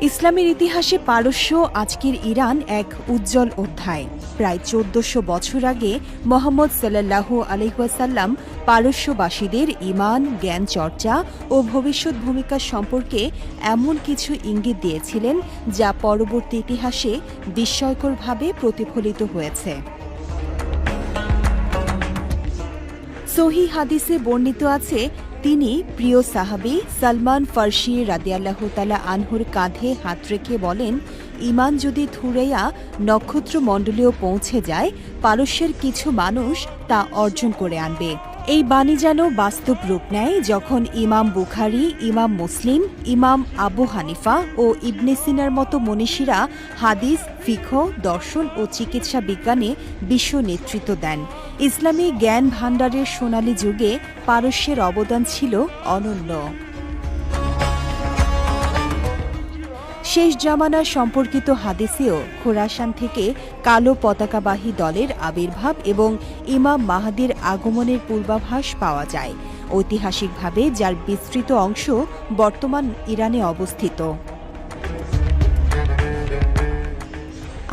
ইসলামের ইতিহাসে পারস্য আজকের ইরান এক উজ্জ্বল অধ্যায়। প্রায় ১৪০০ বছর আগে মুহাম্মদ সাল্লাল্লাহু আলাইহি ওয়াসাল্লাম পারস্যবাসীদের ঈমান, জ্ঞান চর্চা ও ভবিষ্যৎ ভূমিকা সম্পর্কে এমন কিছু ইঙ্গিত দিয়েছিলেন যা পরবর্তী ইতিহাসে বিস্ময়করভাবে প্রতিফলিত হয়েছে। সহিহ হাদিসে বর্ণিত আছে, তিনি প্রিয় সাহাবী সালমান ফারসি রাদিয়াল্লাহু তাআলা আনহুর কাঁধে হাত রেখে বলেন, ঈমান যদি থুরাইয়া নক্ষত্রমণ্ডলেও পৌঁছে যায়, পারস্যের কিছু মানুষ তা অর্জন করে আনবে। এই বাণী যেন বাস্তব রূপ নেয় যখন ইমাম বুখারী, ইমাম মুসলিম, ইমাম আবু হানিফা ও ইবনে সিনার মতো মনীষীরা হাদিস, ফিকহ, দর্শন ও চিকিৎসা বিজ্ঞানে বিশ্ব নেতৃত্ব দেন। ইসলামী জ্ঞান ভাণ্ডারের সোনালী যুগে পারস্যের অবদান ছিল অনন্য। শেষ জামানা সম্পর্কিত হাদিসেও খোরাসান থেকে কালো পতাকাবাহী দলের আবির্ভাব এবং ইমাম মাহদীর আগমনের পূর্বাভাস পাওয়া যায়, ঐতিহাসিকভাবে যার বিস্তৃত অংশ বর্তমান ইরানে অবস্থিত।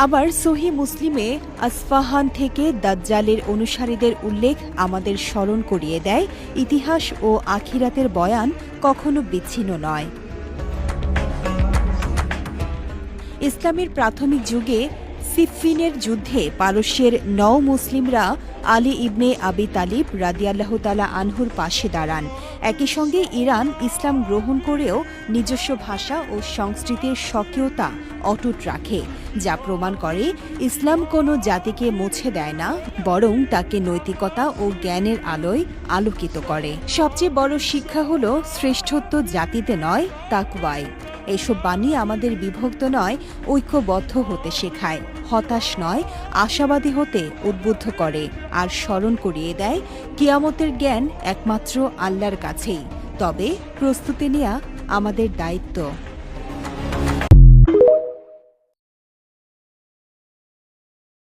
আবার সহিহ মুসলিমে আসফাহান থেকে দাজ্জালের অনুসারীদের উল্লেখ আমাদের স্মরণ করিয়ে দেয়, ইতিহাস ও আখিরাতের বয়ান কখনো বিচ্ছিন্ন নয়। ইসলামের প্রাথমিক যুগে সিফফিনের যুদ্ধে পারস্যের মুসলিমরা আলী ইবনে আবি তালিব রাদিয়াল্লাহু তাআলা আনহুর পাশে দাঁড়ান। একই সঙ্গে ইরান ইসলাম গ্রহণ করেও নিজস্ব ভাষা ও সংস্কৃতির স্বকীয়তা অটুট রাখে, যা প্রমাণ করে ইসলাম কোনো জাতিকে মুছে দেয় না, বরং তাকে নৈতিকতা ও জ্ঞানের আলোয় আলোকিত করে। সবচেয়ে বড় শিক্ষা হল শ্রেষ্ঠত্ব জাতিতে নয়, তাকওয়ায়। এসব বাণী আমাদের বিভক্ত নয়, ঐক্যবদ্ধ হতে শেখায়, হতাশ নয়, আশাবাদী হতে উদ্বুদ্ধ করে, আর স্মরণ করিয়ে দেয় কিয়ামতের জ্ঞান একমাত্র আল্লাহর কাছেই। তবে প্রস্তুতি নেওয়া আমাদের দায়িত্ব।